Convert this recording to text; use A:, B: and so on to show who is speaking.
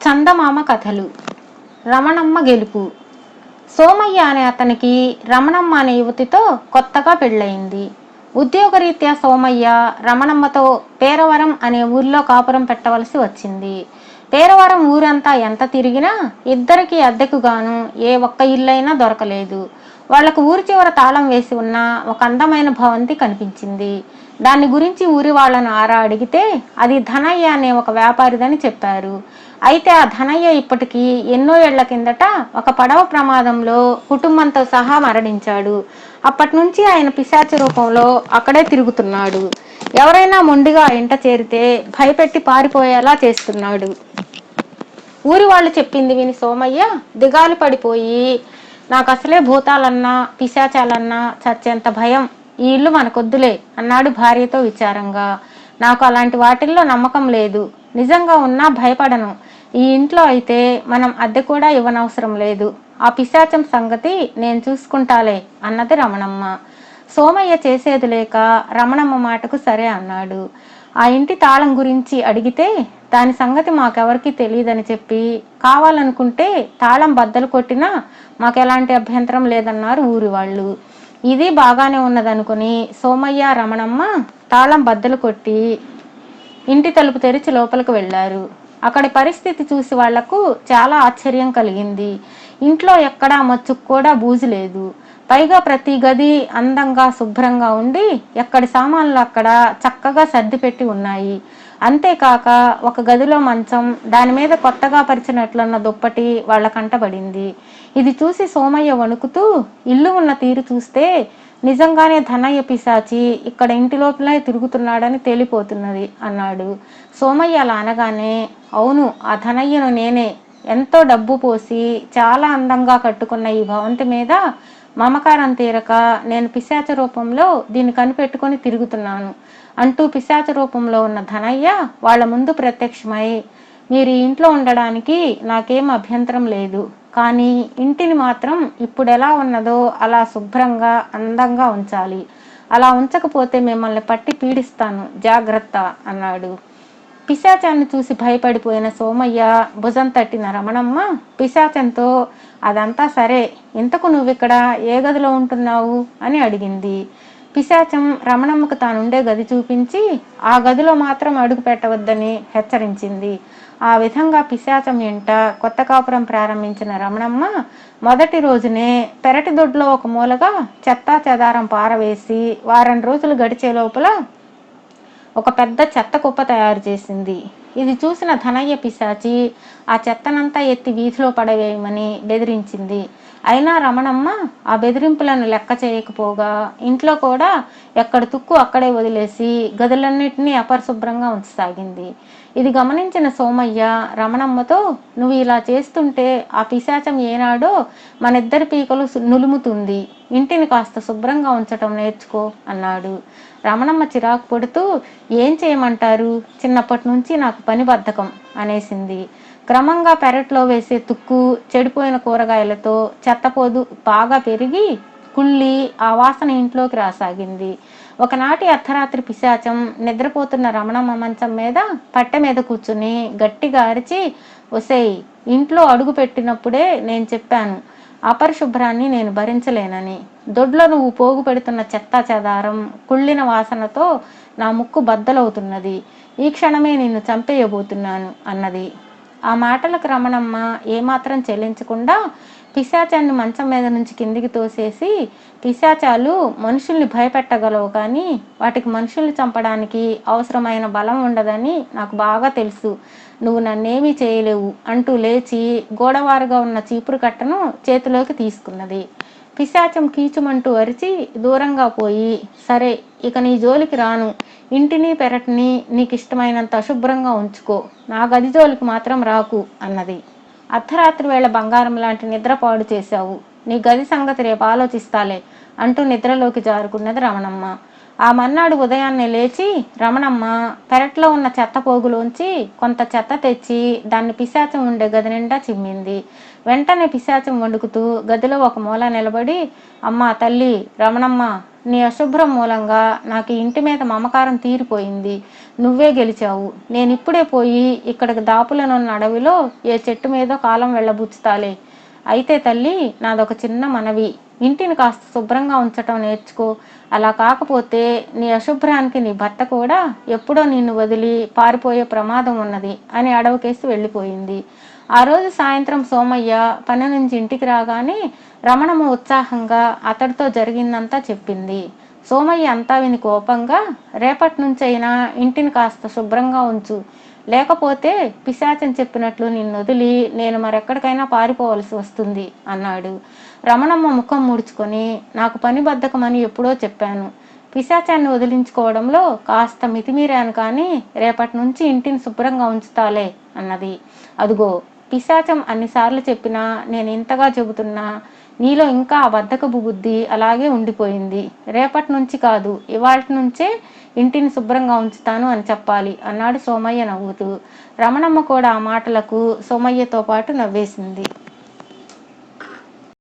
A: చందమామ కథలు. రమణమ్మ గెలుపు. సోమయ్య అనే అతనికి రమణమ్మ అనే యువతితో కొత్తగా పెళ్ళయింది. ఉద్యోగరీత్యా సోమయ్య రమణమ్మతో పేరవరం అనే ఊర్లో కాపురం పెట్టవలసి వచ్చింది. పేరవరం ఊరంతా ఎంత తిరిగినా ఇద్దరికి అద్దెకుగాను ఏ ఒక్క ఇల్లైనా దొరకలేదు. వాళ్లకు ఊరి చివర తాళం వేసి ఉన్న ఒక అందమైన భవంతి కనిపించింది. దాని గురించి ఊరి వాళ్ళను ఆరా అడిగితే అది ధనయ్య అనే ఒక వ్యాపారిదని చెప్పారు. అయితే ఆ ధనయ్య ఇప్పటికీ ఎన్నో ఏళ్ల కిందట ఒక పడవ ప్రమాదంలో కుటుంబంతో సహా మరణించాడు. అప్పటి నుంచి ఆయన పిశాచ రూపంలో అక్కడే తిరుగుతున్నాడు. ఎవరైనా మొండిగా ఇంట చేరితే భయపెట్టి పారిపోయేలా చేస్తున్నాడు. ఊరి వాళ్ళు చెప్పింది విని సోమయ్య దిగాలు పడిపోయి, నాకు అసలే భూతాలన్నా పిశాచాలన్నా చచ్చేంత భయం, ఈ ఇల్లు మనకొద్దులే అన్నాడు భార్యతో విచారంగా. నాకు అలాంటి వాటిల్లో నమ్మకం లేదు, నిజంగా ఉన్నా భయపడను. ఈ ఇంట్లో అయితే మనం అద్దె కూడా ఇవ్వనవసరం లేదు. ఆ పిశాచం సంగతి నేను చూసుకుంటాలే అన్నది రమణమ్మ. సోమయ్య చేసేది లేక రమణమ్మ మాటకు సరే అన్నాడు. ఆ ఇంటి తాళం గురించి అడిగితే దాని సంగతి మాకెవరికి తెలియదని చెప్పి, కావాలనుకుంటే తాళం బద్దలు కొట్టినా మాకెలాంటి అభ్యంతరం లేదన్నారు ఊరి వాళ్ళు. ఇది బాగానే ఉన్నదనుకుని సోమయ్య రమణమ్మ తాళం బద్దలు కొట్టి ఇంటి తలుపు తెరిచి లోపలికి వెళ్ళారు. అక్కడి పరిస్థితి చూసి వాళ్లకు చాలా ఆశ్చర్యం కలిగింది. ఇంట్లో ఎక్కడా మచ్చుకు కూడా బూజు లేదు. పైగా ప్రతి గది అందంగా శుభ్రంగా ఉండి ఎక్కడి సామాన్లు అక్కడ చక్కగా సర్దిపెట్టి ఉన్నాయి. అంతేకాక ఒక గదిలో మంచం, దాని మీద కొత్తగా పరిచినట్లున్న దుప్పటి వాళ్ల కంటబడింది. ఇది చూసి సోమయ్య వణుకుతూ, ఇల్లు ఉన్న తీరు చూస్తే నిజంగానే ధనయ్య పిశాచి ఇక్కడ ఇంటి లోపలే తిరుగుతున్నాడని తేలిపోతున్నది అన్నాడు. సోమయ్య అలా అనగానే, అవును, ఆ ధనయ్యను నేనే. ఎంతో డబ్బు పోసి చాలా అందంగా కట్టుకున్న ఈ భవంతి మీద మమకారం తీరక నేను పిశాచ రూపంలో దీన్ని కనిపెట్టుకొని తిరుగుతున్నాను అంటూ పిశాచ రూపంలో ఉన్న ధనయ్య వాళ్ళ ముందు ప్రత్యక్షమై, మీరు ఈ ఇంట్లో ఉండడానికి నాకేం అభ్యంతరం లేదు, కానీ ఇంటిని మాత్రం ఇప్పుడు ఎలా ఉన్నదో అలా శుభ్రంగా అందంగా ఉంచాలి. అలా ఉంచకపోతే మిమ్మల్ని పట్టి పీడిస్తాను, జాగ్రత్త అన్నాడు. పిశాచాన్ని చూసి భయపడిపోయిన సోమయ్య భుజం తట్టిన రమణమ్మ పిశాచంతో, అదంతా సరే, ఇంతకు నువ్విక్కడ ఏ గదిలో ఉంటున్నావు అని అడిగింది. పిశాచం రమణమ్మకు తానుండే గది చూపించి ఆ గదిలో మాత్రం అడుగు పెట్టవద్దని హెచ్చరించింది. ఆ విధంగా పిశాచం ఇంట కొత్త కాపురం ప్రారంభించిన రమణమ్మ మొదటి రోజునే పెరటి దొడ్లో ఒక మూలగా చెత్తా చెదారం పారవేసి వారం రోజులు గడిచే లోపల ఒక పెద్ద చెత్త కుప్ప తయారు చేసింది. ఇది చూసిన ధనయ్య పిశాచి ఆ చెత్తనంతా ఎత్తి వీధిలో పడవేయమని బెదిరించింది. అయినా రమణమ్మ ఆ బెదిరింపులను లెక్క చేయకపోగా ఇంట్లో కూడా ఎక్కడ తుక్కు అక్కడే వదిలేసి గదులన్నిటినీ అపరిశుభ్రంగా ఉంచసాగింది. ఇది గమనించిన సోమయ్య రమణమ్మతో, నువ్వు ఇలా చేస్తుంటే ఆ పిశాచం ఏనాడో మనిద్దరి పీకలు నులుముతుంది, ఇంటిని కాస్త శుభ్రంగా ఉంచటం నేర్చుకో అన్నాడు. రమణమ్మ చిరాకు పడుతూ, ఏం చేయమంటారు, చిన్నప్పటి నుంచి నాకు పని బద్ధకం అనేసింది. క్రమంగా పెరట్లో వేసే తుక్కు, చెడిపోయిన కూరగాయలతో చెత్తపోదు బాగా పెరిగి కుళ్ళి ఆ వాసన ఇంట్లోకి రాసాగింది. ఒకనాటి అర్ధరాత్రి పిశాచం నిద్రపోతున్న రమణమ్మ మంచం మీద పట్టె మీద కూర్చుని గట్టిగా అరిచి, ఒసేయ్, ఇంట్లో అడుగు పెట్టినప్పుడే నేను చెప్పాను అపరిశుభ్రాన్ని నేను భరించలేనని. దొడ్లో నువ్వు పోగు పెడుతున్న చెత్తా చెదారం, కుళ్ళిన వాసనతో నా ముక్కు బద్దలవుతున్నది. ఈ క్షణమే నిన్ను చంపేయబోతున్నాను అన్నది. ఆ మాటలకు రమణమ్మ ఏమాత్రం చెల్లించకుండా పిశాచాన్ని మంచం మీద నుంచి కిందికి తోసేసి, పిశాచాలు మనుషుల్ని భయపెట్టగలవు కానీ వాటికి మనుషుల్ని చంపడానికి అవసరమైన బలం ఉండదని నాకు బాగా తెలుసు, నువ్వు నన్నేమీ చేయలేవు అంటూ లేచి గోడవారుగా ఉన్న చీపురు కట్టను చేతిలోకి తీసుకున్నది. పిశాచం కీచుమంటూ అరిచి దూరంగా పోయి, సరే, ఇక నీ జోలికి రాను, ఇంటిని పెరటిని నీకు ఇష్టమైనంత అశుభ్రంగా ఉంచుకో, నా గది జోలికి మాత్రం రాకు అన్నది. అర్ధరాత్రి వేళ బంగారం లాంటి నిద్ర పాడు చేశావు, నీ గది సంగతి రేపు ఆలోచిస్తాలే అంటూ నిద్రలోకి జారుకున్నది రమణమ్మ. ఆ మర్నాడు ఉదయాన్నే లేచి రమణమ్మ పెరట్లో ఉన్న చెత్త పోగులోంచి కొంత చెత్త తెచ్చి దాన్ని పిశాచం ఉండే గది నిండా చిమ్మింది. వెంటనే పిశాచం వణుకుతూ గదిలో ఒక మూల నిలబడి, అమ్మా తల్లి రమణమ్మ, నీ అశుభ్రం మూలంగా నాకు ఈ ఇంటి మీద మమకారం తీరిపోయింది. నువ్వే గెలిచావు. నేనిప్పుడే పోయి ఇక్కడికి దాపులనున్న అడవిలో ఏ చెట్టు మీదో కాలం వెళ్ళబుచ్చుతాలే. అయితే తల్లి, నాదొక చిన్న మనవి. ఇంటిని కాస్త శుభ్రంగా ఉంచటం నేర్చుకో. అలా కాకపోతే నీ అశుభ్రానికి నీ భర్త కూడా ఎప్పుడో నిన్ను వదిలి పారిపోయే ప్రమాదం ఉన్నది అని అడవికేసి వెళ్ళిపోయింది. ఆ రోజు సాయంత్రం సోమయ్య పని నుంచి ఇంటికి రాగానే రమణమ్మ ఉత్సాహంగా అతడితో జరిగిందంతా చెప్పింది. సోమయ్య అంతా విని కోపంగా, రేపటి నుంచైనా ఇంటిని కాస్త శుభ్రంగా ఉంచు, లేకపోతే పిశాచం చెప్పినట్లు నిన్ను వదిలి నేను మరెక్కడికైనా పారిపోవలసి వస్తుంది అన్నాడు. రమణమ్మ ముఖం ముడుచుకొని, నాకు పని బద్ధకమని ఎప్పుడో చెప్పాను. పిశాచాన్ని వదిలించుకోవడంలో కాస్త మితిమీరాను, కానీ రేపటి నుంచి ఇంటిని శుభ్రంగా ఉంచుతాలే అన్నది. అదుగో, పిశాచం అన్నిసార్లు చెప్పినా, నేను ఇంతగా చెబుతున్నా నీలో ఇంకా ఆ బద్ధకపు బుద్ధి అలాగే ఉండిపోయింది. రేపటి నుంచి కాదు, ఇవాల్టి నుంచే ఇంటిని శుభ్రంగా ఉంచుతాను అని చెప్పాలి అన్నాడు సోమయ్య నవ్వుతూ. రమణమ్మ కూడా ఆ మాటలకు సోమయ్యతో పాటు నవ్వేసింది.